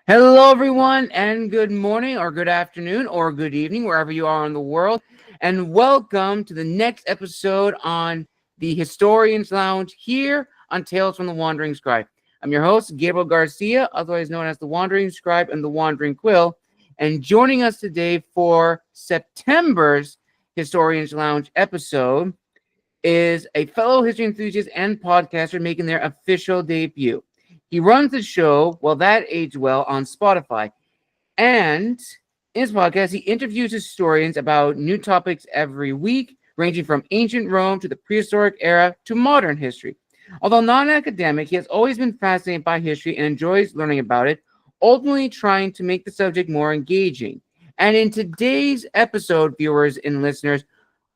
Hello, everyone, and good morning, or good afternoon, or good evening, wherever you are in the world. And welcome to the next episode on the Historians Lounge here on Tales from the Wandering Scribe. I'm your host, Gabriel Garcia, otherwise known as the Wandering Scribe and the Wandering Quill. And joining us today for September's Historians Lounge episode is a fellow history enthusiast and podcaster making their official debut. He runs the show, Well, That Aged Well, on Spotify. And in his podcast, he interviews historians about new topics every week, ranging from ancient Rome to the prehistoric era to modern history. Although non-academic, he has always been fascinated by history and enjoys learning about it, ultimately trying to make the subject more engaging. And in today's episode, viewers and listeners,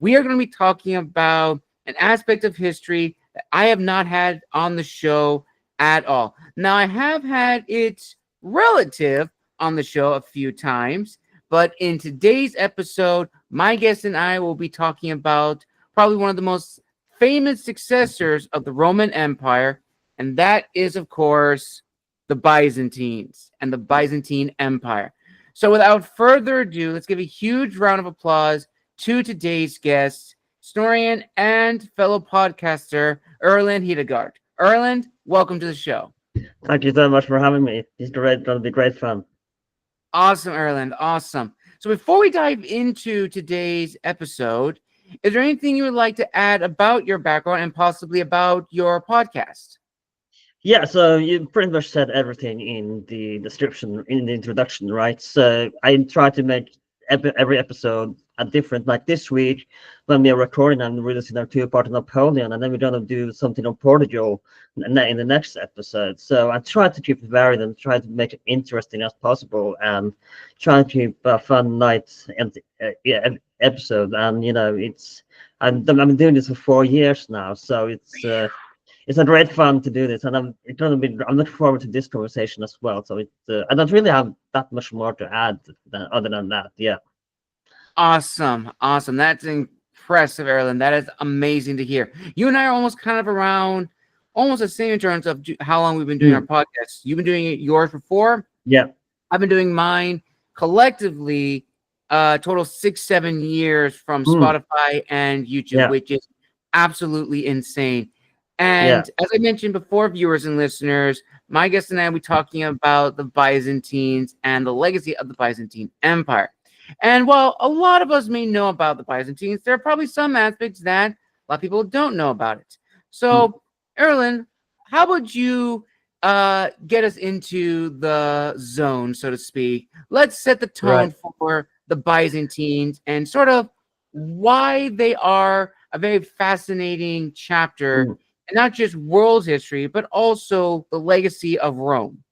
we are going to be talking about an aspect of history that I have not had on the show at all. Now, I have had its relative on the show a few times, but in today's episode, my guest and I will be talking about probably one of the most famous successors of the Roman Empire, and that is, of course, the Byzantines and the Byzantine Empire. So without further ado, let's give a huge round of applause to today's guest, historian and fellow podcaster, Erlend Hedegart. Erlend, welcome to the show. Thank you so much for having me. It's going to be great fun. Awesome, Erlend. Awesome. So before we dive into today's episode, is there anything you would like to add about your background and possibly about your podcast? Yeah, so you pretty much said everything in the description, in the introduction, right? So I try to make every episode a different. Like this week, when we are recording and releasing our two-part of Napoleon, and then we're gonna do something on Portugal in the next episode. So I try to keep it varied and try to make it interesting as possible, and try to keep a fun night and episode. And I've been doing this for 4 years now, so it's a great fun to do this, and I'm looking forward to this conversation as well. So I don't really have that much more to add other than that. Yeah. Awesome. Awesome. That's impressive, Erlend. That is amazing to hear. You and I are almost kind of around, almost the same in terms of how long we've been doing our podcast. You've been doing yours for 4. Yeah. I've been doing mine collectively, total 6-7 years from Spotify and YouTube, which is absolutely insane. And as I mentioned before, viewers and listeners, my guest and I will be talking about the Byzantines and the legacy of the Byzantine Empire. And while a lot of us may know about the Byzantines, there are probably some aspects that a lot of people don't know about it. So, Erlend, how about you get us into the zone, so to speak? Let's set the tone for the Byzantines and sort of why they are a very fascinating chapter, and not just world history, but also the legacy of Rome.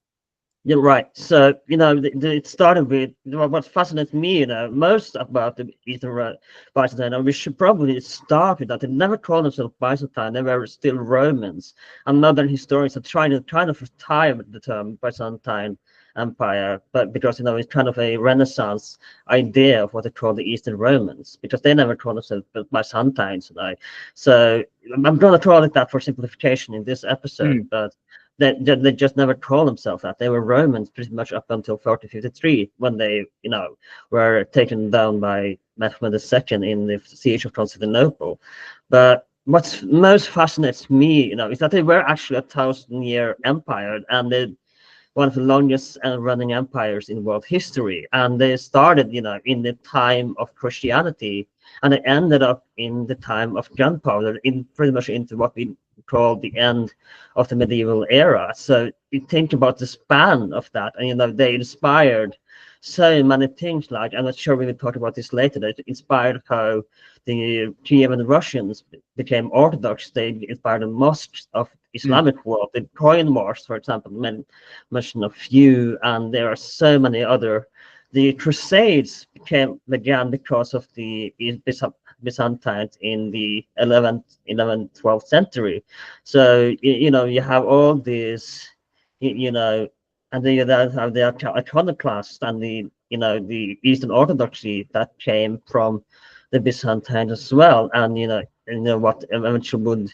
You're right. So, it started with what fascinates me, most about the Eastern Byzantine. And we should probably start with that. They never called themselves Byzantine. They were still Romans. And modern historians are trying to retire the term Byzantine Empire, but because it's kind of a Renaissance idea of what they call the Eastern Romans, because they never called themselves Byzantines. So I'm going to call it that for simplification in this episode, but they just never called themselves that. They were Romans pretty much up until 1453, when they were taken down by Mehmed II in the siege of Constantinople. But what most fascinates me, is that they were actually a 1,000-year empire, and they one of the longest running empires in world history. And they started, in the time of Christianity, and they ended up in the time of gunpowder, pretty much into what we call the end of the medieval era. So you think about the span of that, and they inspired so many things. Like, I'm not sure we will talk about this later. They inspired how the Kievan Russians became Orthodox. They inspired the mosques of Islamic world. The Trojan Wars, for example, mention a few, and there are so many other. The Crusades began because of the Byzantines in the 11th, 12th century. So you have all these, and then you have the iconoclasts and the Eastern Orthodoxy that came from the Byzantines as well, and what eventually would,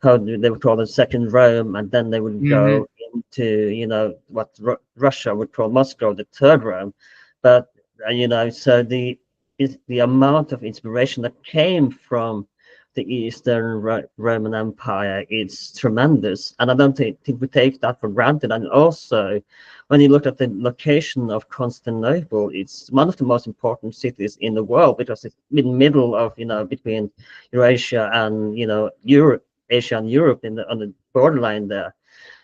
how they would call it, Second Rome, and then they would go to, what Russia would call Moscow, the third Rome. But so the amount of inspiration that came from the Eastern Roman Empire is tremendous, and I don't think we take that for granted. And also, when you look at the location of Constantinople, it's one of the most important cities in the world because it's in the middle of, between Eurasia and, Europe, Asia and Europe on the borderline there.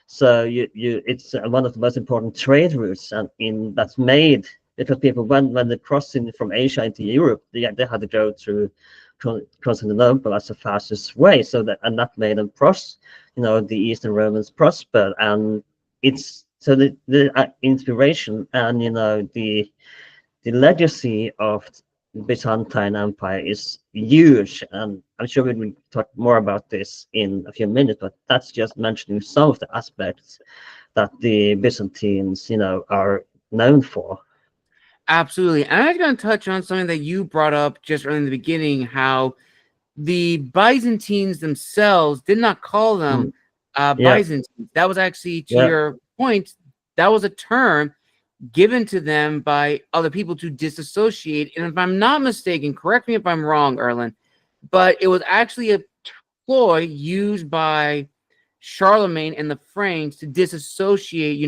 So it's one of the most important trade routes, and that's made because people when they're crossing from Asia into Europe, they had to go through Constantinople as the fastest way. So that made them the Eastern Romans prosper, and it's so the inspiration and the legacy of the Byzantine Empire is huge, and I'm sure we will talk more about this in a few minutes, but that's just mentioning some of the aspects that the Byzantines, are known for. Absolutely. And I was going to touch on something that you brought up just early in the beginning, how the Byzantines themselves did not call them Byzantines. That was actually, to your point, that was a term given to them by other people to disassociate. And if I'm not mistaken, correct me if I'm wrong, Erlend, but it was actually a ploy used by Charlemagne and the Franks to disassociate,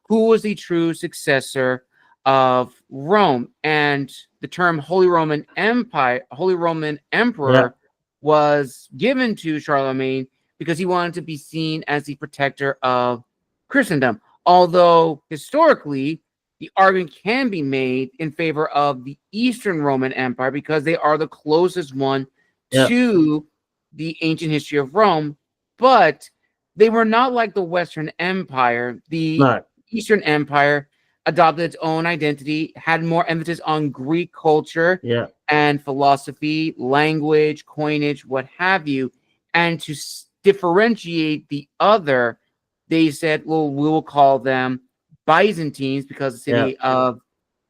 who was the true successor of Rome. And the term Holy Roman Empire, Holy Roman Emperor was given to Charlemagne because he wanted to be seen as the protector of Christendom. Although historically, the argument can be made in favor of the Eastern Roman Empire because they are the closest one to the ancient history of Rome, but they were not like the Western Empire. The Eastern Empire adopted its own identity, had more emphasis on Greek culture and philosophy, language, coinage, what have you. And to differentiate the other, they said, well, we will call them Byzantines because the city of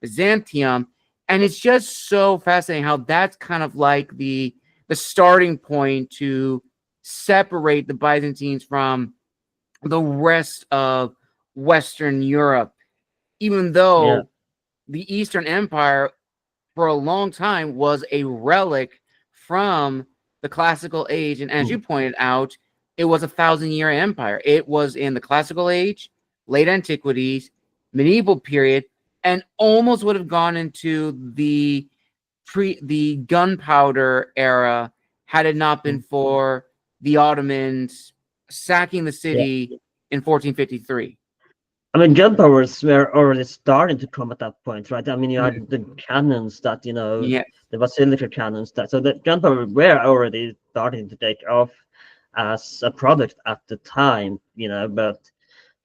Byzantium. And it's just so fascinating how that's kind of like the starting point to separate the Byzantines from the rest of Western Europe. Even though the Eastern Empire for a long time was a relic from the classical age. And as you pointed out, it was a 1,000-year empire. It was in the classical age, late antiquities, medieval period, and almost would have gone into the gunpowder era had it not been for the Ottomans sacking the city in 1453. I mean, gunpowders were already starting to come at that point, right? I mean, you had the cannons that, the basilica cannons so the gunpowder were already starting to take off as a product at the time, but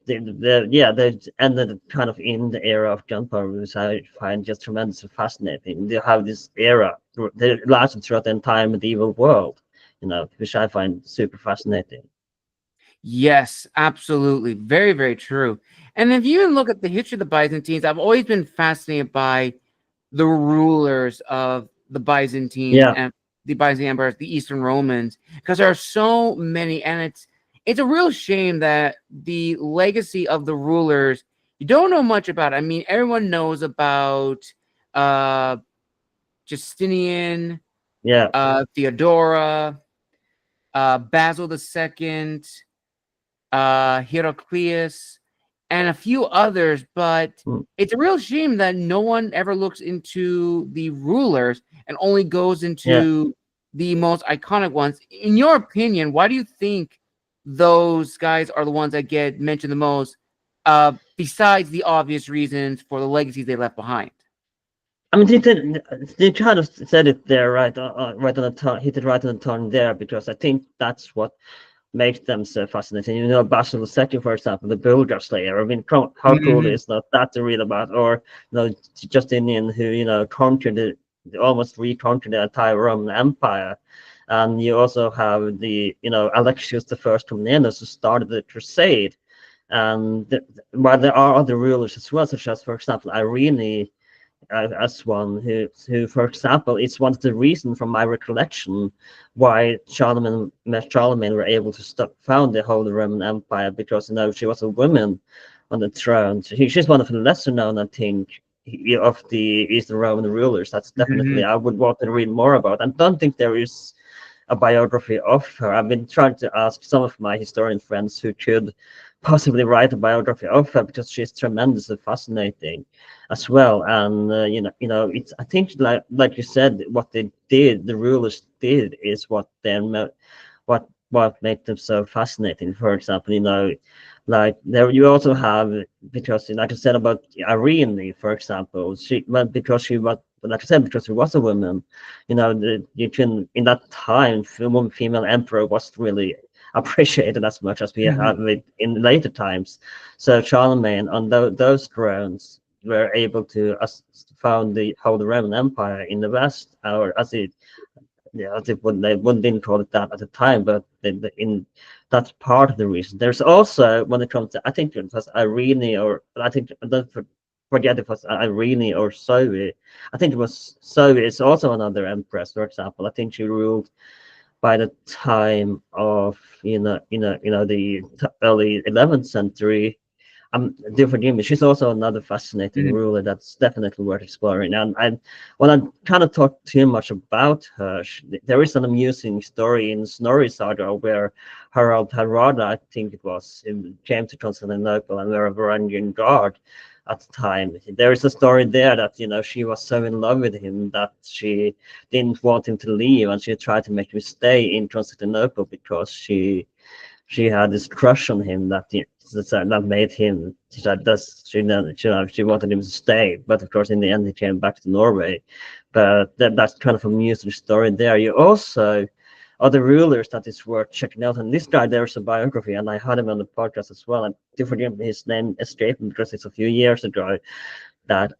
they ended kind of in the era of gunpowder, which I find just tremendously fascinating. They have this era that lasted throughout the entire medieval world, which I find super fascinating. Yes, absolutely. Very, very true. And if you even look at the history of the Byzantines, I've always been fascinated by the rulers of the Byzantines and the Byzantine Empire, the Eastern Romans, because there are so many, and it's a real shame that the legacy of the rulers, you don't know much about. I mean, everyone knows about Justinian, Theodora, Basil II, Heraclius, and a few others, but it's a real shame that no one ever looks into the rulers and only goes into the most iconic ones. In your opinion, why do you think those guys are the ones that get mentioned the most, besides the obvious reasons for the legacies they left behind? I mean, they kind of said it there, right? Right on the tongue, hit it right on the tongue there, because I think that's what makes them so fascinating. Basil II, for example, the Bulgar Slayer. I mean, how cool is that to read about? Or Justinian, who almost reconquered the entire Roman Empire. And you also have the Alexius I Comnenus, who started the Crusade. And while there are other rulers as well, such as, for example, Irene, as one who, for example, it's one of the reasons from my recollection why Charlemagne were able to found the Holy Roman Empire, because she was a woman on the throne. She's one of the lesser known, I think, of the Eastern Roman rulers. That's definitely Mhm. I would want to read more about. I don't think there is a biography of her. I've been trying to ask some of my historian friends who could possibly write a biography of her, because she's tremendously fascinating as well. And it's, I think, like you said, what they did, the rulers did, is what made them so fascinating. For example, like there you also have, because like I said about Irene, for example, because she was, like I said, because she was a woman, you can, in that time, female emperor wasn't really appreciated as much as we Mhm. have it in later times. So Charlemagne, on those grounds, were able to found the Holy Roman Empire in the West, or as it, yeah, they didn't call it that at the time, but in that's part of the reason. There's also, when it comes to, I think it was Irene, or I think, I don't forget if it was Irene or Zoe. I think it was Zoe. It's also another empress, for example. I think she ruled by the time of the early 11th century. Do forgive me. She's also another fascinating Mhm. ruler that's definitely worth exploring. And when I kind of talk too much about her, there is an amusing story in Snorri Saga where Harald Hardrada, I think it was, came to Constantinople and were a Varangian guard at the time. There is a story there that she was so in love with him that she didn't want him to leave, and she tried to make him stay in Constantinople because she had this crush on him that made him, she wanted him to stay, but of course in the end he came back to Norway. But that's kind of a music story there. You also other rulers that is worth checking out, and this guy, there's a biography, and I had him on the podcast as well, and do forgive me, his name escaped me because it's a few years ago that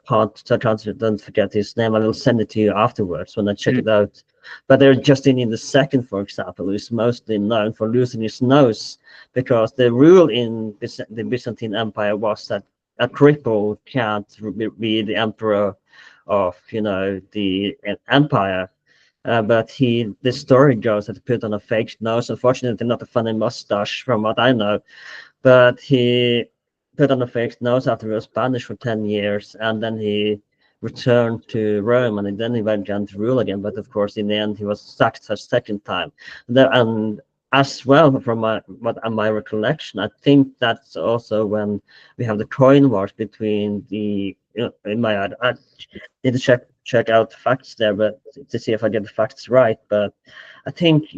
don't forget his name. I will send it to you afterwards when I check Mhm. it out. But there's Justinian II, for example, who's mostly known for losing his nose, because the rule in the Byzantine Empire was that a cripple can't be the emperor of the empire. But the story goes that he put on a fake nose. Unfortunately, not a funny mustache, from what I know, but he put on a fake nose after he was banished for 10 years, and then he returned to Rome, and then he began to rule again. But of course, in the end, he was sacked a second time. And as well, from my recollection, I think that's also when we have the coin wars between in my I need to check out the facts there, but to see if I get the facts right. But I think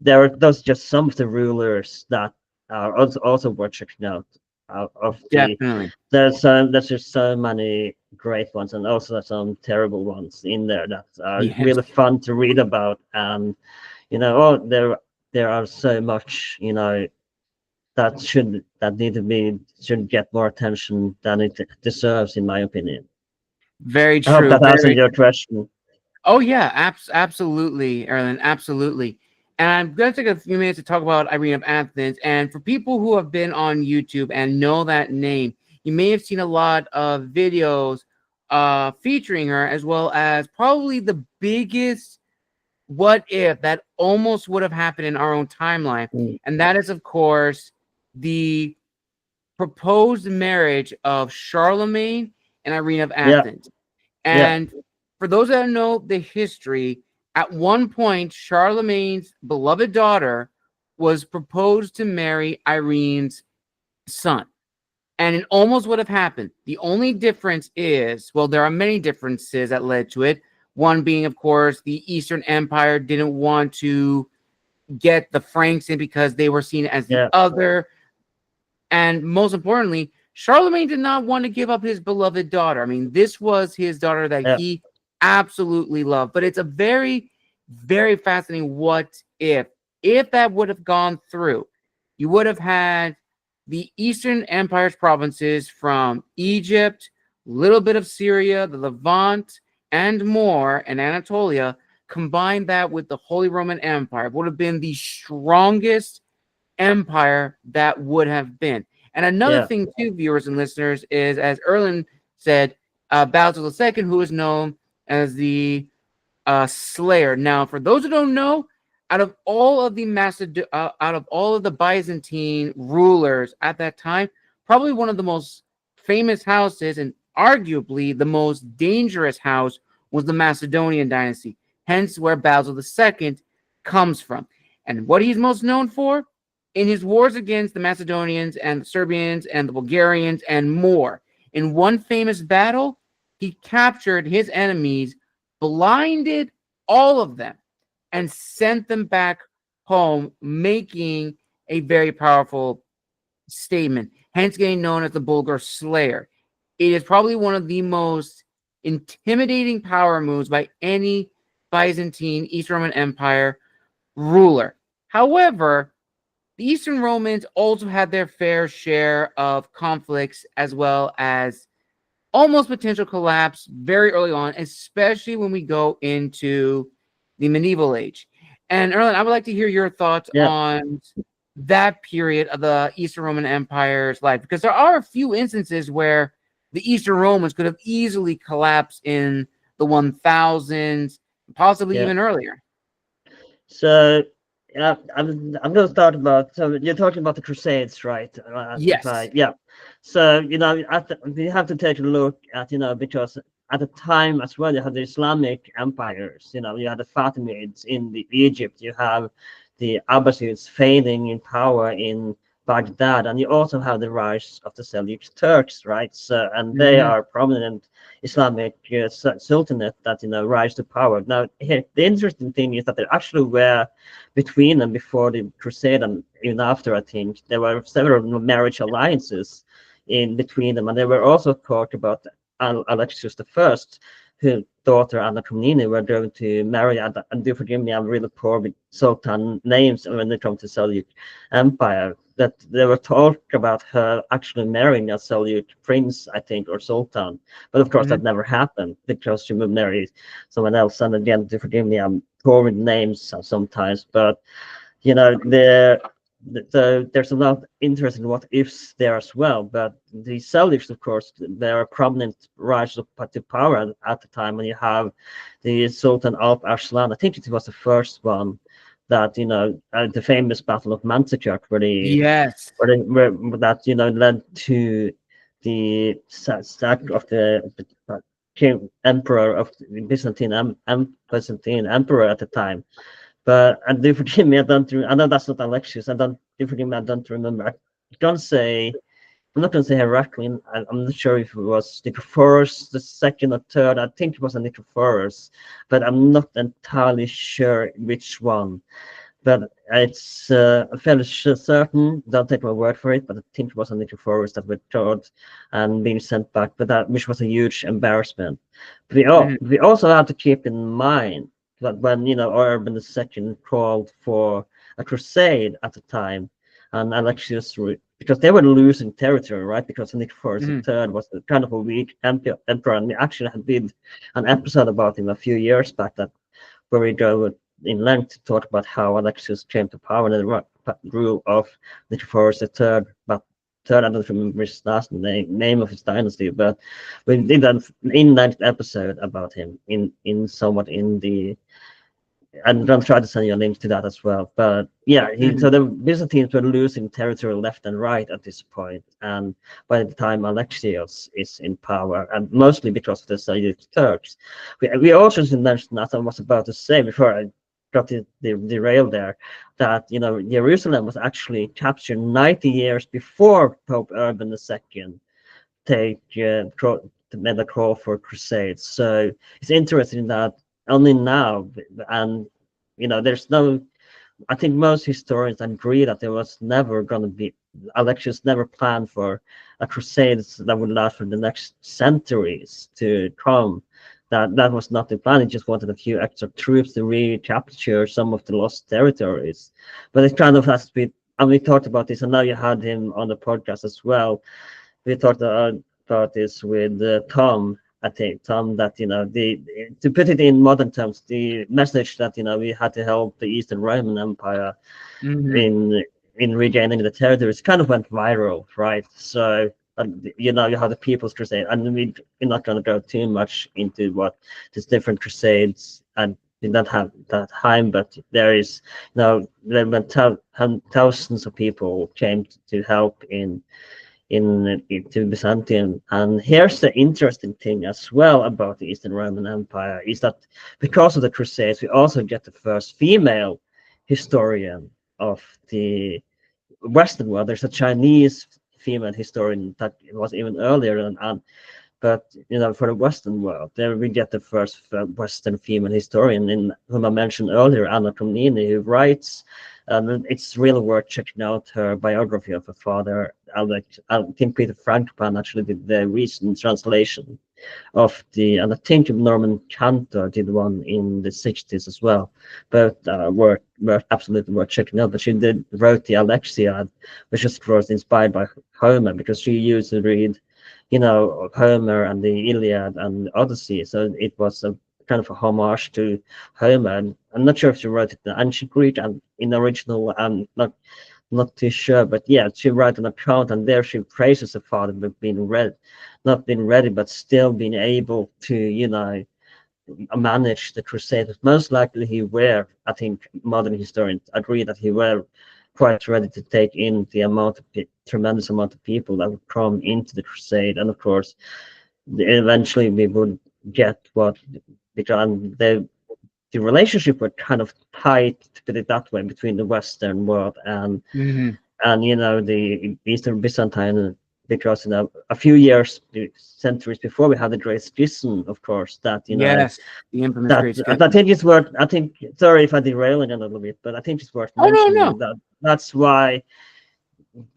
there are those just some of the rulers that are also worth checking out. Of Definitely. there's just so many great ones, and also some terrible ones in there that are Yes. really fun to read about. And there are so much should get more attention than it deserves, in my opinion. Very I hope true. that answered Very. your question. Oh yeah, absolutely, Erlend, absolutely. And I'm going to take a few minutes to talk about Irene of Athens. And for people who have been on YouTube and know that name, you may have seen a lot of videos featuring her, as well as probably the biggest what if that almost would have happened in our own timeline. Mm. And that is, of course, the proposed marriage of Charlemagne and Irene of Yeah, Athens. yeah, And for those that know the history, at one point, Charlemagne's beloved daughter was proposed to marry Irene's son. And it almost would have happened. The only difference is, well, there are many differences that led to it. One being, of course, the Eastern Empire didn't want to get the Franks in because they were seen as the yeah, other. And most importantly, Charlemagne did not want to give up his beloved daughter. I mean, this was his daughter that yeah, he absolutely loved. But it's a very, very fascinating what if that would have gone through. You would have had the Eastern Empire's provinces from Egypt, a little bit of Syria, the Levant, and more, and Anatolia. Combine that with the Holy Roman Empire, it would have been the strongest empire that would have been. And another yeah, thing, too, viewers and listeners, is as Erlend said, Basil II, who is known as the Slayer. Now, for those who don't know, out of all of the Byzantine rulers at that time, probably one of the most famous houses and arguably the most dangerous house was the Macedonian dynasty. Hence, where Basil II comes from, and what he's most known for in his wars against the Macedonians and the Serbians and the Bulgarians and more. In one famous battle, he captured his enemies, blinded all of them, and sent them back home, making a very powerful statement, hence getting known as the Bulgar Slayer. It is probably one of the most intimidating power moves by any Byzantine Eastern Roman Empire ruler. However, the Eastern Romans also had their fair share of conflicts as well as almost potential collapse very early on, especially when we go into the medieval age. And Erlend, I would like to hear your thoughts Yeah. on that period of the Eastern Roman Empire's life, because there are a few instances where the Eastern Romans could have easily collapsed in the 1000s, possibly Yeah. even earlier. So yeah, I'm going to start about. So you're talking about the Crusades, right? Yes. Yeah. So we have to take a look at because at the time as well you had the Islamic empires. You had the Fatimids in Egypt. You have the Abbasids fading in power in Baghdad, and you also have the rise of the Seljuk Turks, right? So and they Mhm. are prominent Islamic sultanate that rise to power. Now, here, the interesting thing is that there actually were between them before the Crusade and even after. I think there were several marriage alliances in between them, and there were also talk about Alexius I, whose daughter Anna Komnene were going to marry. And do forgive me, I'm really poor with Sultan names when it comes to Seljuk Empire. That there were talk about her actually marrying a Seljuk prince, I think, or sultan. But of course, that Mhm. never happened because she would marry someone else. And again, to forgive me, I'm poor with names sometimes. But so there's a lot of interesting what ifs there as well. But the Seljuks, of course, they are a prominent rise to power at the time. When you have the Sultan Alp Arslan, I think it was the first one that the famous Battle of Manzikert, Yes. where that led to the sack of the king emperor of the Byzantine emperor at the time. But and do forgive me, I know that's not Alexius. Do forgive me, I don't remember. I'm not gonna say Heraclian. I'm not sure if it was Nicephorus the second or third. I think it was a Nicephorus, but I'm not entirely sure which one. But it's fairly certain. Don't take my word for it, but I think it was a Nicephorus that were taught and being sent back. But that which was a huge embarrassment. But Mhm. we also have to keep in mind that when Urban II called for a crusade at the time, and Alexius, because they were losing territory, right? Because Nicephorus Mhm. III was kind of a weak emperor, and we actually had did an episode about him a few years back that where we go in length to talk about how Alexius came to power and the rule of Nicephorus III, but third, I don't remember his last name of his dynasty, but we did an in-length episode about him in somewhat in the. I'm gonna try to send you a link to that as well. But yeah, so Mhm. the Byzantines were losing territory left and right at this point, and by the time Alexios is in power, and mostly because of the Seljuk Turks, we also should mention, as I was about to say before I got derailed there, that Jerusalem was actually captured 90 years before Pope Urban II take made a call for crusades. So it's interesting that only now, and there's no. I think most historians agree that there was never going to be. Alexius never planned for a crusade that would last for the next centuries to come. That was not the plan. He just wanted a few extra troops to recapture some of the lost territories. But it kind of has to be. And we talked about this, and now you had him on the podcast as well. We talked about this with Tom. I think Tom that the to put it in modern terms, the message that we had to help the Eastern Roman Empire Mhm. in regaining the territories kind of went viral, right? So And you know, you have the People's Crusade, and we're not going to go too much into what these different crusades and did not have that time, but there is, you know, there were thousands of people came to help into Byzantium. And here's the interesting thing as well about the Eastern Roman Empire is that because of the Crusades, we also get the first female historian of the Western world. There's a Chinese female historian that was even earlier than Anne, but you know, for the Western world, there we get the first Western female historian, in whom I mentioned earlier, Anna Komnene, who writes. And it's really worth checking out her biography of her father. I think Peter Frankopan actually did the recent translation of and I think Norman Cantor did one in the 60s as well. Both were absolutely worth checking out. But she wrote the Alexiad, which is, of course, inspired by Homer, because she used to read, you know, Homer and the Iliad and the Odyssey. So it was a kind of a homage to Homer. And I'm not sure if she wrote it in ancient Greek and in original. I'm not too sure, but yeah, she wrote an account, and there she praises her father for being not being ready, but still being able to, you know, manage the Crusaders. Most likely he were, I think modern historians agree that he were quite ready to take in the tremendous amount of people that would come into the Crusade. And of course, eventually we would get what, because the relationship were kind of tight, to put it that way, between the Western world and you know, the Eastern Byzantine, because you know, a few centuries before, we had the Great Schism, of course, that, you know, Yes, the infamous Great Schism. I think it's worth, I think, sorry if I'm derailing a little bit, but I think it's worth mentioning that that's why,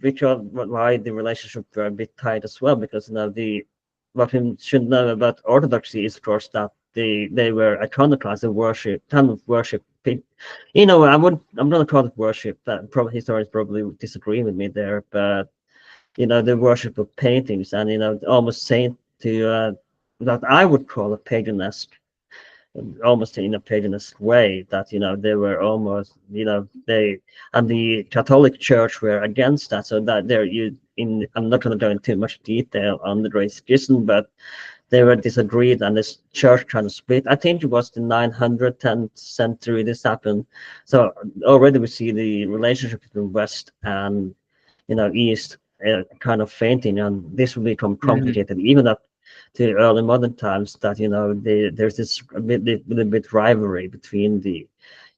because why the relationship were a bit tight as well, because you know, what we should know about Orthodoxy is, of course, that they were iconoclast, ton of worship. You know, I'm not call it worship. Probably historians probably disagree with me there, but you know, the worship of paintings, and you know, almost saint to that I would call a paganisque, almost in a paganistic way, that you know, they were almost, you know, and the Catholic Church were against that, so that I'm not going to go into too much detail on the Great Schism, but they were disagreed, and this church kind of split. I think it was the 910th century this happened. So already we see the relationship between West and, you know, East kind of fainting, and this will become complicated even up to early modern times, that, you know, there's this little bit rivalry between the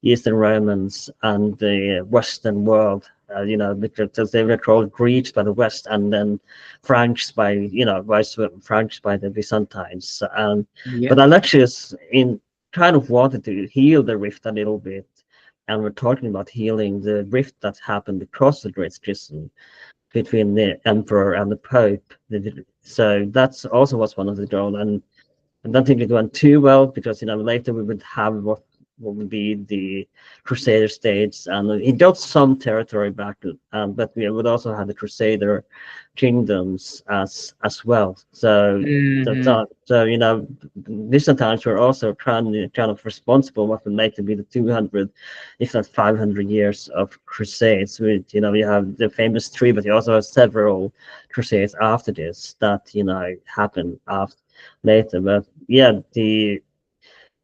Eastern Romans and the Western world, you know, because they were called Greeks by the West, and then Franks by, you know, Franks by the Byzantines. But Alexius kind of wanted to heal the rift a little bit, and we're talking about healing the rift that happened because of the Great Schism between the emperor and the pope. So that's also was one of the goals, and I don't think it went too well, because you know, later we would have what would be the Crusader states, and he got some territory back, but we would also have the Crusader kingdoms as well. So so you know, Byzantines were also kind of responsible what would make to be the 200, if not 500 years of crusades. With, you know, you have the famous three, but you also have several crusades after this that, you know, happened after later. But yeah,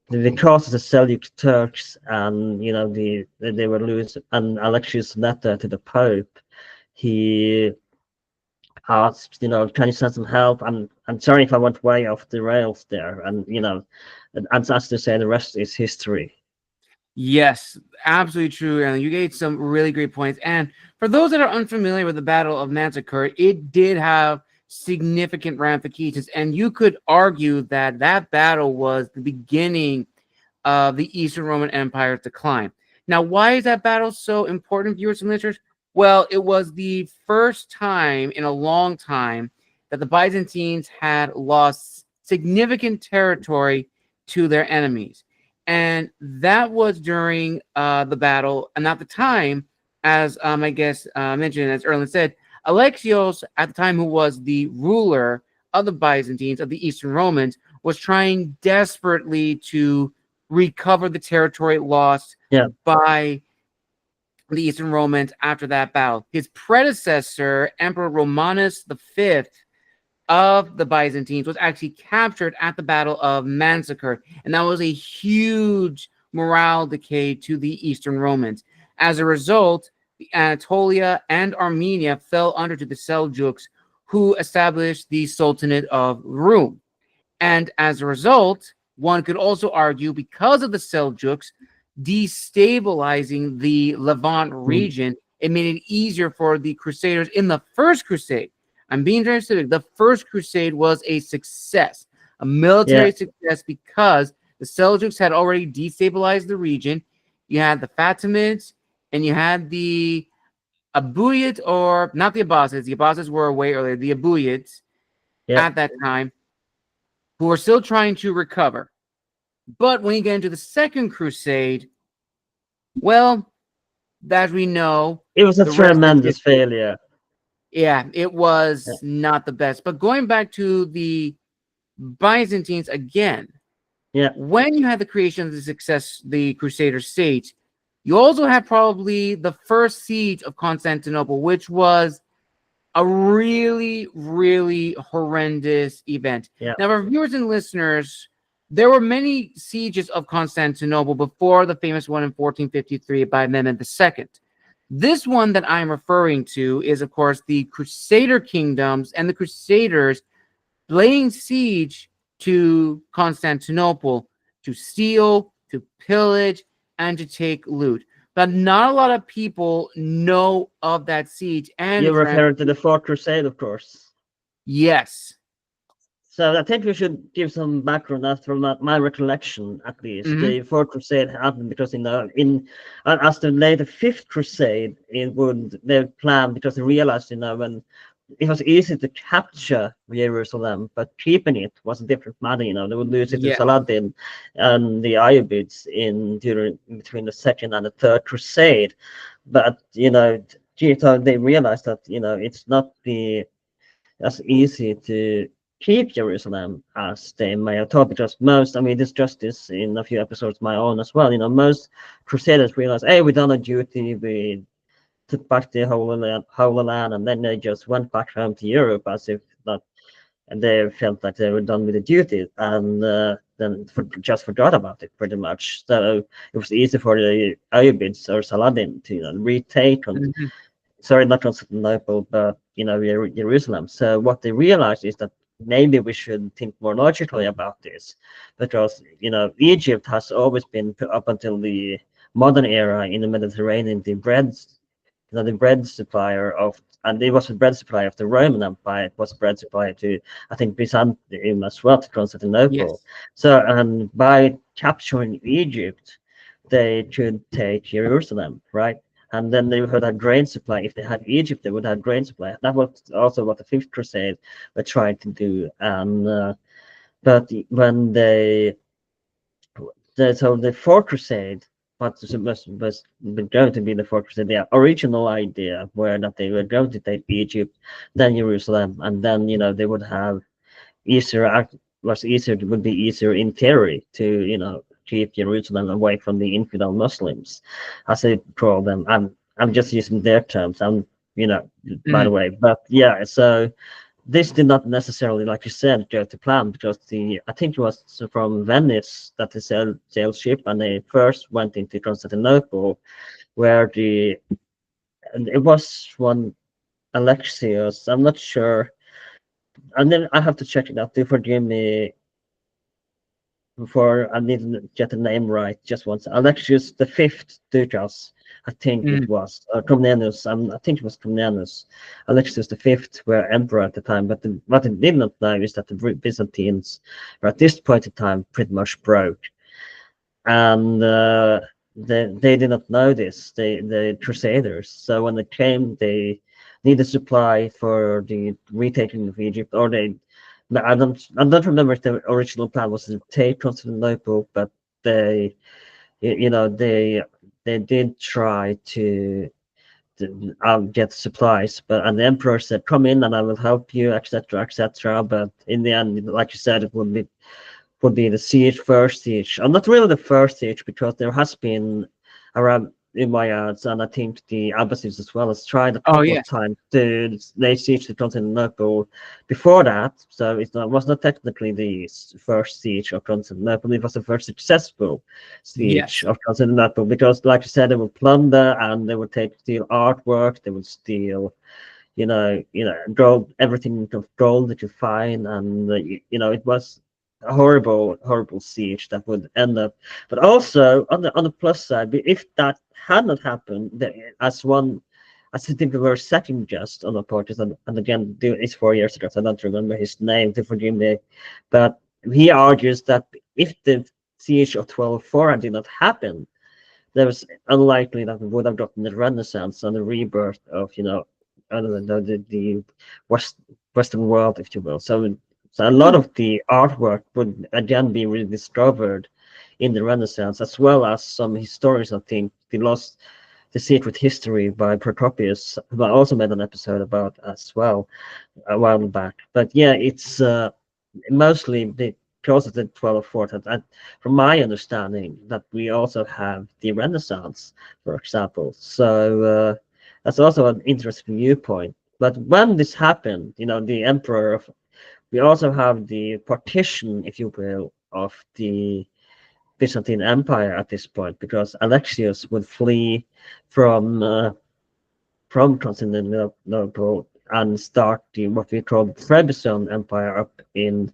because of the Seljuk Turks, and you know, they were losing, and Alexius' letter to the Pope, he asked, you know, can you send some help? I'm sorry if I went way off the rails there, and you know, and as to say, the rest is history. Yes, absolutely true. And you gave some really great points. And for those that are unfamiliar with the Battle of Manzikert, it did have significant ramifications. And you could argue that that battle was the beginning of the Eastern Roman Empire's decline. Now, why is that battle so important, viewers and listeners? Well, it was the first time in a long time that the Byzantines had lost significant territory to their enemies. And that was during the battle, and at the time, as I guess mentioned, as Erlend said, Alexios, at the time, who was the ruler of the Byzantines, of the Eastern Romans, was trying desperately to recover the territory lost by the Eastern Romans after that battle. His predecessor, Emperor Romanus V, of the Byzantines was actually captured at the Battle of Manzikert, and that was a huge morale decay to the Eastern Romans. As a result, Anatolia and Armenia fell under to the Seljuks, who established the Sultanate of Rum. And as a result, one could also argue because of the Seljuks destabilizing the Levant region, it made it easier for the Crusaders in the First Crusade. I'm being very specific. The First Crusade was a success, a military success, because the Seljuks had already destabilized the region. You had the Fatimids and you had the Abuyids, or not the Abbasids. The Abbasids were way earlier. The Abuyids at that time, who were still trying to recover. But when you get into the Second Crusade, well, as we know, It was a the rest is tremendous history. failure. Yeah, it was not the best. But going back to the Byzantines again, when you had the creation of the Crusader state, you also had probably the first siege of Constantinople, which was a really, really horrendous event. Now, for viewers and listeners, there were many sieges of Constantinople before the famous one in 1453 by Mehmed II. This one that I'm referring to is, of course, the Crusader kingdoms and the Crusaders laying siege to Constantinople to steal, to pillage, and to take loot. But not a lot of people know of that siege. And you're referring to the Fourth Crusade, of course. Yes. So I think we should give some background after my recollection, at least. The Fourth Crusade happened because as the later Fifth Crusade, they planned, because they realized, when it was easy to capture Jerusalem, but keeping it was a different matter. They would lose it to Saladin and the Ayyubids between the Second and the Third Crusade. But they realized that it's not as easy to keep Jerusalem as they may have thought, because discussed this in a few episodes of my own as well. Most Crusaders realized, hey, we done a duty, we took back the Holy Land, and then they just went back home to Europe as if that, and they felt like they were done with the duty, and then just forgot about it pretty much. So it was easy for the Ayyubids or Saladin to retake sorry, not Constantinople, but Jerusalem. So what they realized is that maybe we should think more logically about this, because Egypt has always been, up until the modern era in the Mediterranean, the bread supplier of, and it was a bread supplier of the Roman Empire. It was a bread supplier to, I think, Byzantium as well, to Constantinople. So, and by capturing Egypt, they could take Jerusalem, right? And then they would have grain supply. If they had Egypt, they would have grain supply. That was also what the Fifth Crusade were trying to do. And but when so the Fourth Crusade, what was going to be the Fourth Crusade, the original idea were that they were going to take Egypt, then Jerusalem, and then they would have it would be easier in theory to keep Jerusalem away from the infidel Muslims, as they call them. I'm just using their terms. By the way, but yeah. So this did not necessarily, like you said, go to plan, because I think it was from Venice that they sailed ship, and they first went into Constantinople, where it was one Alexios. I'm not sure, and then I have to check it out. Do forgive me. Before I need to get the name right, just once. Alexius the Fifth Ducas, I think it was, Comnenus. I think it was Comnenus. Alexius the Fifth were emperor at the time, but what they did not know is that the Byzantines were at this point in time pretty much broke, and they did not know this. The Crusaders. So when they came, they needed supply for the retaking of Egypt, or I don't remember if the original plan was to take Constantinople, but they did try to get supplies, and the emperor said, "Come in, and I will help you," etc., etc. But in the end, like you said, it would be the first siege, and not really the first siege, because there has been around Umayyads, and I think the Abbasids as well has tried a Oh couple yeah, of times to lay siege to Constantinople before that. So was not technically the first siege of Constantinople. It was the first successful siege yes. of Constantinople because, like you said, they would plunder and they would steal artwork. They would steal, gold, everything of gold that you find, and it was a horrible siege that would end up. But also on the plus side, if that had not happened, as I think we were second just on the purchase, and again, it's 4 years ago, so I don't remember his name, to forgive me, but he argues that if the siege of 1204 did not happen, there was unlikely that we would have gotten the Renaissance and the rebirth of, I don't know, the Western world, if you will. So a lot Hmm. of the artwork would again be rediscovered in the Renaissance, as well as some historians. I think the Secret History by Procopius, who I also made an episode about as well a while back. But yeah, it's mostly the closer to 12th and from my understanding that we also have the Renaissance, for example. So that's also an interesting viewpoint. But when this happened, the emperor of we also have the partition, if you will, of the Byzantine Empire at this point, because Alexius would flee from uh, from Constantinople and start what we call the Trebizond Empire up in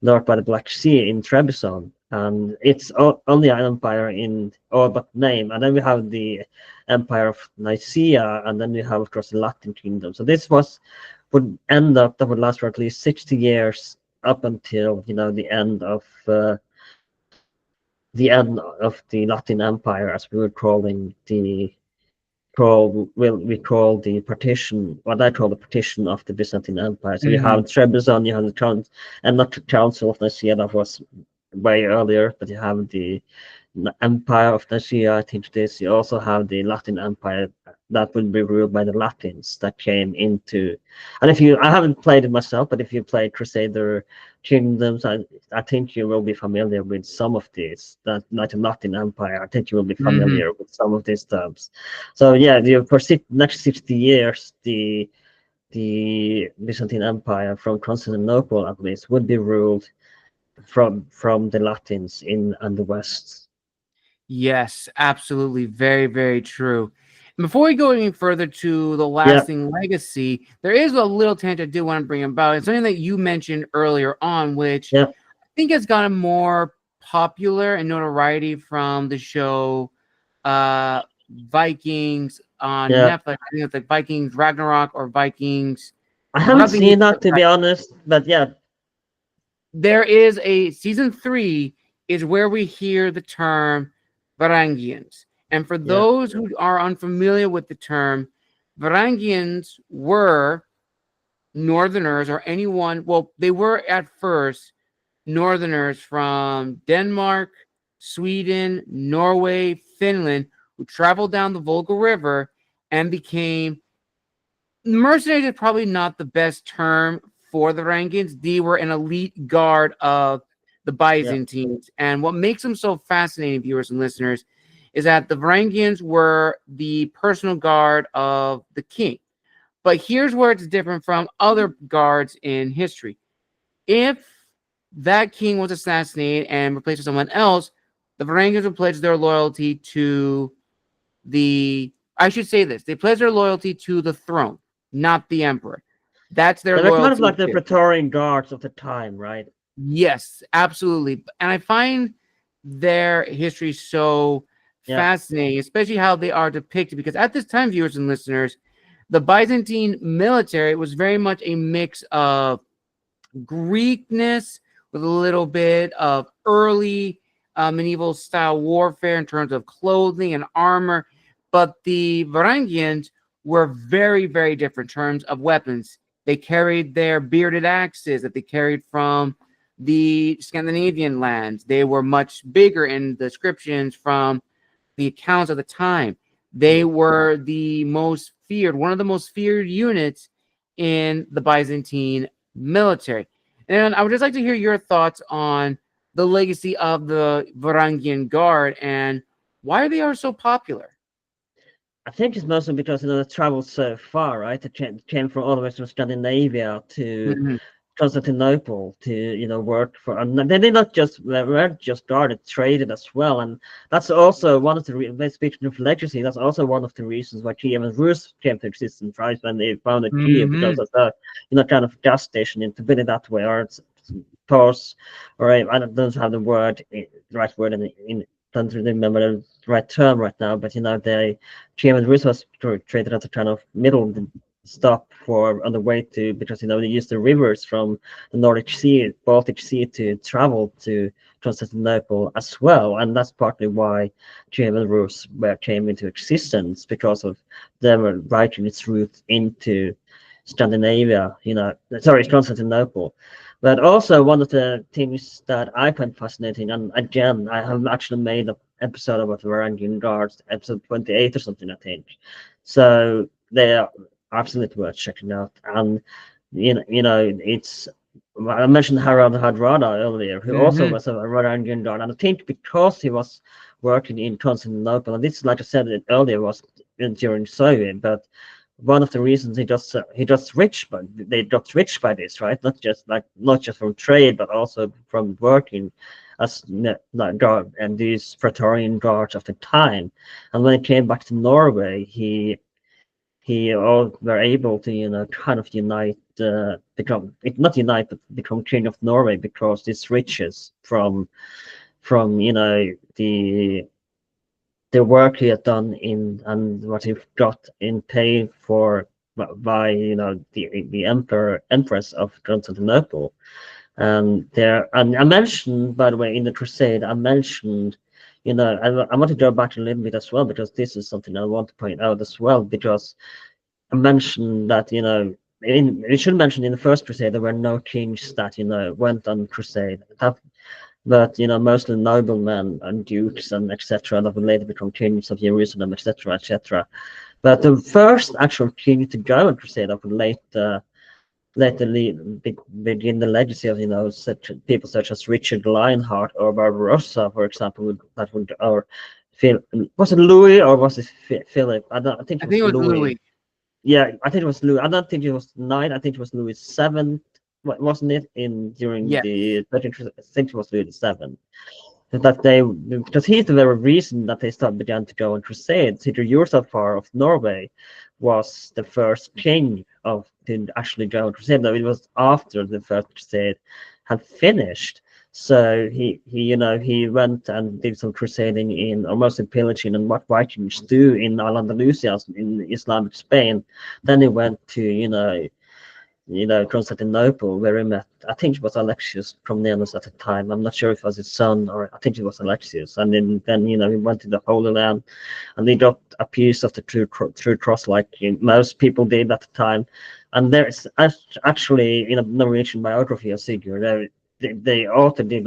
north by the Black Sea in Trebizond. And it's only an empire in all but name. And then we have the Empire of Nicaea, and then we have, of course, the Latin Kingdom. So this that would last for at least 60 years up until the end of the Latin Empire, as we were calling we call the partition, what I call the partition of the Byzantine Empire. So you have Hmm. Trebizond, you have the Count, and not the Council of Nicaea, that was way earlier, but you have the Empire of Nicaea, I think it is. You also have the Latin Empire that will be ruled by the Latins that came into. And I haven't played it myself, but if you play Crusader Kingdoms, I think you will be familiar with some of these. That like the Latin Empire, I think you will be Hmm. familiar with some of these terms. So yeah, for next 60 years, the Byzantine Empire from Constantinople at least would be ruled from the Latins in and the West. Yes, absolutely. Very, very true. And before we go any further to the Yeah, lasting legacy, there is a little tangent I do want to bring about. It's something that you mentioned earlier on, which yeah, I think has gotten more popular and notoriety from the show Vikings on yeah. Netflix. I think it's like Vikings Ragnarok or Vikings. I I haven't forgot the seen English that, to be honest, but yeah, there is a season 3 is where we hear the term Varangians. And for yeah, those who are unfamiliar with the term, Varangians were northerners or anyone, well, they were at first northerners from Denmark, Sweden, Norway, Finland, who traveled down the Volga River and became mercenaries is probably not the best term for the Varangians. They were an elite guard of the yeah, Byzantines. And what makes them so fascinating, viewers and listeners, is that the Varangians were the personal guard of the king. But here's where it's different from other guards in history. If that king was assassinated and replaced with someone else, the Varangians would pledge their loyalty to I should say this, they pledge their loyalty to the throne, not the emperor. That's their they were kind of loyalty like the to. Praetorian Guards of the time, right? Yes, absolutely. And I find their history so Yeah, fascinating, especially how they are depicted, because at this time, viewers and listeners, the Byzantine military was very much a mix of Greekness with a little bit of early medieval style warfare in terms of clothing and armor. But the Varangians were very, very different in terms of weapons. They carried their bearded axes that they carried from the Scandinavian lands. They were much bigger in descriptions from the accounts of the time. They mm. were one of the most feared units in the Byzantine military. And I would just like to hear your thoughts on the legacy of the Varangian Guard and why they are so popular. I think it's mostly because they traveled so far, right? They came from all the way from Scandinavia to Mhm. Constantinople to work for, and they did not just weren't just guarded, traded as well, and that's also one of the speaking of legacy. That's also one of the reasons why Kiev and Rus came to existence, right? When they founded Kiev, because Mhm. of the kind of gas station, in to put it that way, or it's pause, or I don't have the right word in don't remember the right term right now, but they Kiev and Rus was traded as a kind of middle stop for on the way to, because they use the rivers from the Nordic Sea, Baltic Sea, to travel to Constantinople as well, and that's partly why German Rus came into existence, because of them writing its route into Scandinavia, sorry, Constantinople. But also one of the things that I find fascinating, and again, I have actually made an episode about the Varangian Guards, episode 28 or something, I think. So they are absolutely worth checking out. And it's I mentioned Harald Hardrada earlier, who also Mhm. was a Varangian Guard, and I think because he was working in Constantinople, and this, like I said earlier, was during Soviet, but one of the reasons he just rich, but they got rich by this, right? Not just from trade, but also from working as like guard and these Praetorian guards of the time. And when he came back to Norway, he all were able to kind of unite, become not unite, but become king of Norway, because these riches from the work he had done in, and what he got in pay for by the empress of Constantinople. And I mentioned, by the way, in the Crusade, I mentioned, I want to go back a little bit as well, because this is something I want to point out as well, because I mentioned that we should mention in the first Crusade there were no kings that went on crusade. But mostly noblemen and dukes and etc. that would later become kings of Jerusalem, etc., etc. But the first actual king to go on crusade that would later begin the legacy of such people such as Richard Lionheart or Barbarossa, for example, that would, or Phil, was it Louis or was it Philip? I think I it think was it was Louis. Louis. Yeah, I think it was Louis. I don't think it was nine. I think it was Louis seven. Wasn't it in during Yes. the 13th? I think it was Louis seven. That they, because he's the very reason that they began to go on crusades. Peter Josafar of Norway was the first king of to actually go on crusade. Though it was after the first crusade had finished. So he went and did some crusading in, or mostly pillaging, and what Vikings do in Al Andalusia in Islamic Spain. Then he went to Constantinople, where he met, I think it was Alexius Comnenus at the time. I'm not sure if it was his son, or I think it was Alexius. And then he went to the Holy Land, and he got a piece of the true cross, like most people did at the time. And there's actually in a Norwegian biography of Sigurd, the author did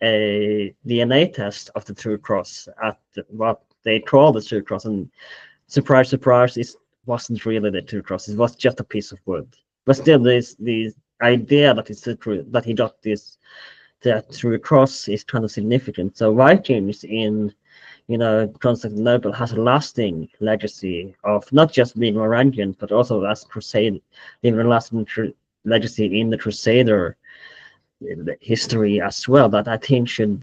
a DNA test of the true cross at what they call the true cross, and surprise, surprise, it wasn't really the true cross. It was just a piece of wood. But still, the idea that it's the true, that he got this that true cross is kind of significant. So Vikings in Constantinople has a lasting legacy of not just being Varangian, but also as crusade, even a lasting legacy in the Crusader history as well. That I think should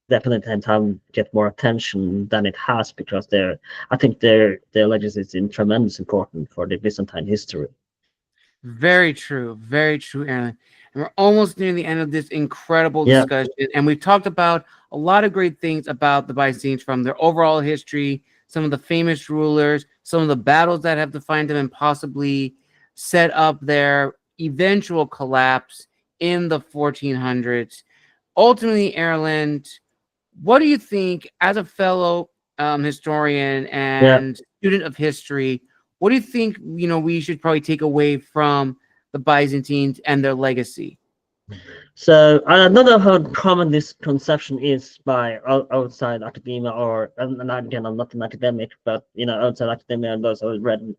definitely in time get more attention than it has, because I think their legacy is in tremendous important for the Byzantine history. Very true. Very true, Aaron. And we're almost near the end of this incredible Yeah, discussion. And we've talked about a lot of great things about the Byzantines, from their overall history, some of the famous rulers, some of the battles that have defined them and possibly set up their eventual collapse in the 1400s. Ultimately, Erlend, what do you think, as a fellow historian yeah. and student of history, what do you think we should probably take away from the Byzantines and their legacy? So I don't know how common this conception is by outside academia, or and again, I'm not an academic, but outside academia and those who read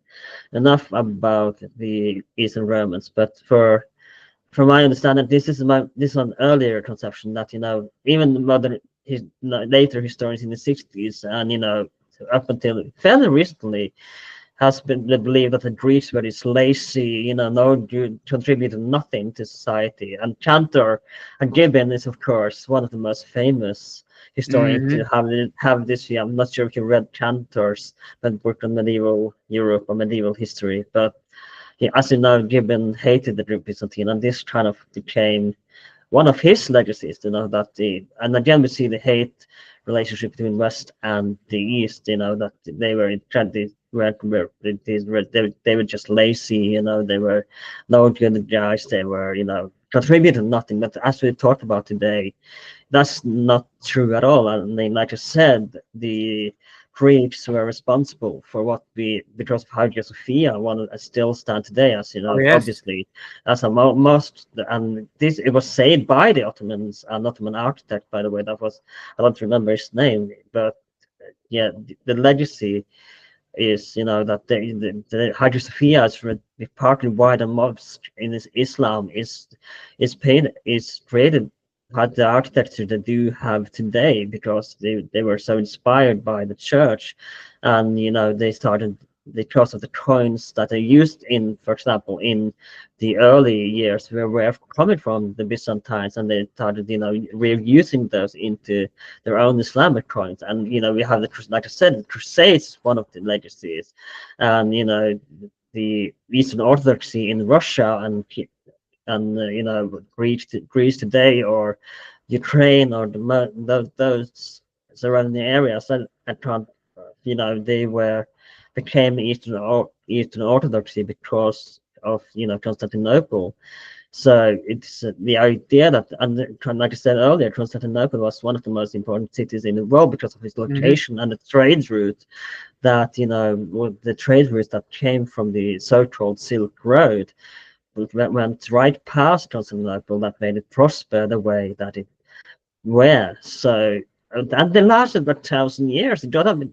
enough about the Eastern Romans. But from my understanding, this is an earlier conception that even modern later historians in the 60s and up until fairly recently has been believed that the Greeks were this lazy, no contributed nothing to society. And Cantor and Gibbon is, of course, one of the most famous historians to Hmm. have this view. I'm not sure if you read Cantor's book on medieval Europe or medieval history, but as you know, Gibbon hated the Byzantine, and this kind of became one of his legacies, that and again we see the hate relationship between West and the East, that they were they were just lazy, they were no good guys, they were, contributed nothing. But as we talked about today, that's not true at all. I mean, like I said, the Greeks were responsible for what we, because of Hagia Sophia, one still stand today, as you Oh, know, yes. obviously, as a most, and this it was saved by the Ottomans, an Ottoman architect, by the way. That was, I don't remember his name, but yeah, the legacy is, that the Hagia Sophia is partly why the mosque in Islam is created, had the architecture they do have today, because they were so inspired by the church. And they started, because of the coins that they used in, for example, in the early years, were coming from the Byzantines, and they started, reusing those into their own Islamic coins. And we have like I said, the Crusades, one of the legacies. And the Eastern Orthodoxy in Russia, and Greece today, or Ukraine, or those surrounding areas, and they became Eastern Orthodoxy because of Constantinople. So it's the idea that, and like I said earlier, Constantinople was one of the most important cities in the world because of its Hmm. location and the trade route that, the trade routes that came from the so-called Silk Road went right past Constantinople, that made it prosper the way that it were. So, and they lasted about 1,000 years. You gotta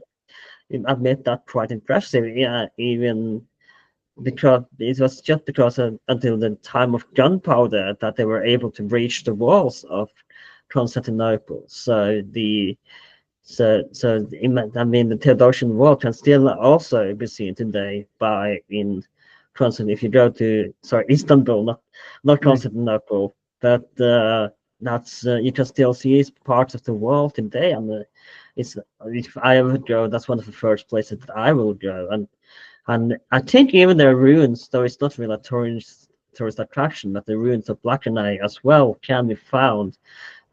admit that quite impressive. Yeah, even because it was just because until the time of gunpowder that they were able to breach the walls of Constantinople. I mean, the Theodosian Wall can still also be seen today in Constantinople. If you go to, sorry, Istanbul, not Constantinople, but that's you can still see parts of the wall today. And it's if I ever go, that's one of the first places that I will go. And I think even their ruins, though it's not really a tourist attraction, but the ruins of Black and I as well can be found.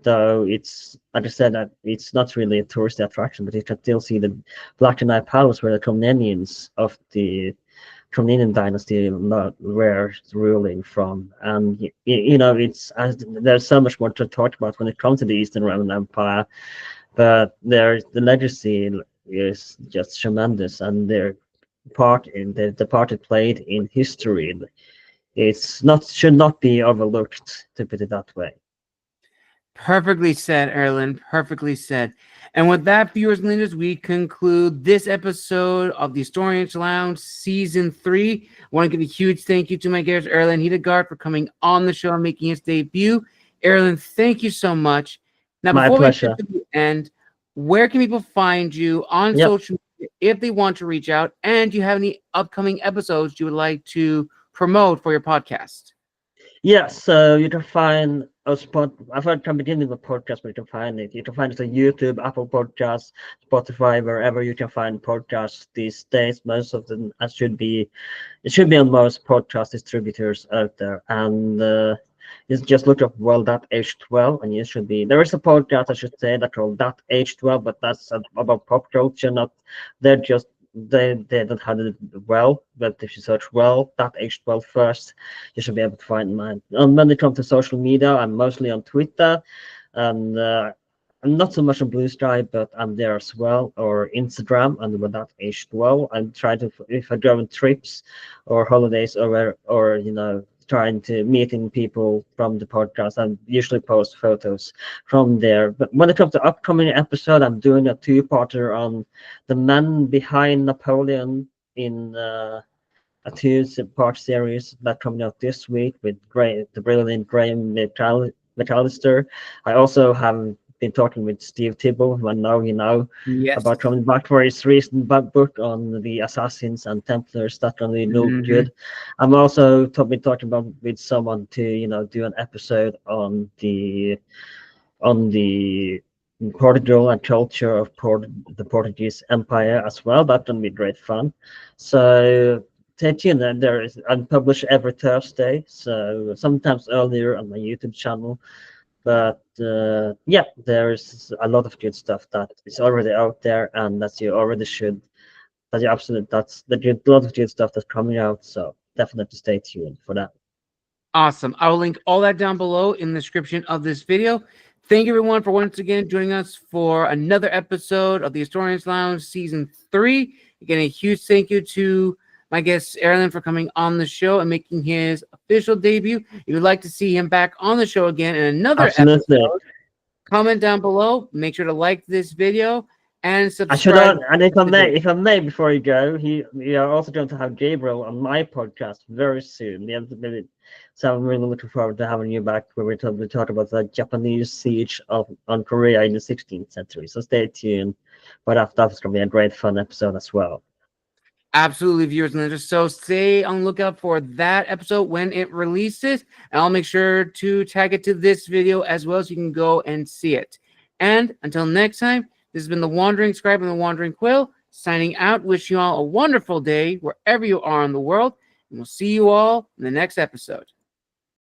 Though it's, like I said, that it's not really a tourist attraction, but you can still see the Black and I Palace, where the Komnenians of the Komnenian dynasty were ruling from. And there's so much more to talk about when it comes to the Eastern Roman Empire, but the legacy is just tremendous, and their part in the part it played in history, it's not should not be overlooked, to put it that way. Perfectly said, Erlend. Perfectly said. And with that, viewers and leaders, we conclude this episode of the Historians Lounge Season 3. I want to give a huge thank you to my guest, Erlend Hedegart, for coming on the show and making his debut. Erlend, thank you so much. Now, My before we get pleasure. to the end, where can people find you on Yep. social media if they want to reach out? And do you have any upcoming episodes you would like to promote for your podcast? Yeah, so you can find a spot. I've heard from beginning of the podcast, but you can find it. You can find it on YouTube, Apple Podcasts, Spotify, wherever you can find podcasts these days. Most of them it should be on most podcast distributors out there. And you just look up World That Age 12, and you should be. There is a podcast, I should say, that called That Age 12, but that's about pop culture. Not they're just they don't have it well. But if you search Well That Age 12 first, you should be able to find mine. And when it comes to social media, I'm mostly on Twitter, and I'm not so much on Blue Sky, but I'm there as well, or Instagram under that age 12. I'm trying to, if I go on trips or holidays, or trying to meeting people from the podcast, I usually post photos from there. But when it comes to upcoming episode, I'm doing a two-parter on the man behind Napoleon in a two-part series that coming out this week with the brilliant Graham McAllister. I also have been talking with Steve Tibble, who I know you know, Yes. about coming back for his recent book on the Assassins and Templars. That really looked good. I'm also been talking about with someone to do an episode on the Portugal and culture of the Portuguese Empire as well. That's gonna be great fun. So stay tuned. And I publish every Thursday, so sometimes earlier on my YouTube channel. But yeah, there's a lot of good stuff that is already out there, and that's a lot of good stuff that's coming out. So definitely stay tuned for that. Awesome. I'll link all that down below in the description of this video. Thank you, everyone, for once again joining us for another episode of the Historians Lounge Season 3. Again, a huge thank you to my guest, Erlend, for coming on the show and making his official debut. If you'd like to see him back on the show again in another episode, comment down below. Make sure to like this video and subscribe. And if I may, before you go, we are also going to have Gabriel on my podcast very soon. So I'm really looking forward to having you back, where we talk about the Japanese siege on Korea in the 16th century. So stay tuned. But that's going to be a great fun episode as well. Absolutely, viewers and listeners. So stay on the lookout for that episode when it releases. And I'll make sure to tag it to this video as well, so you can go and see it. And until next time, this has been the Wandering Scribe and the Wandering Quill, signing out. Wish you all a wonderful day wherever you are in the world. And we'll see you all in the next episode.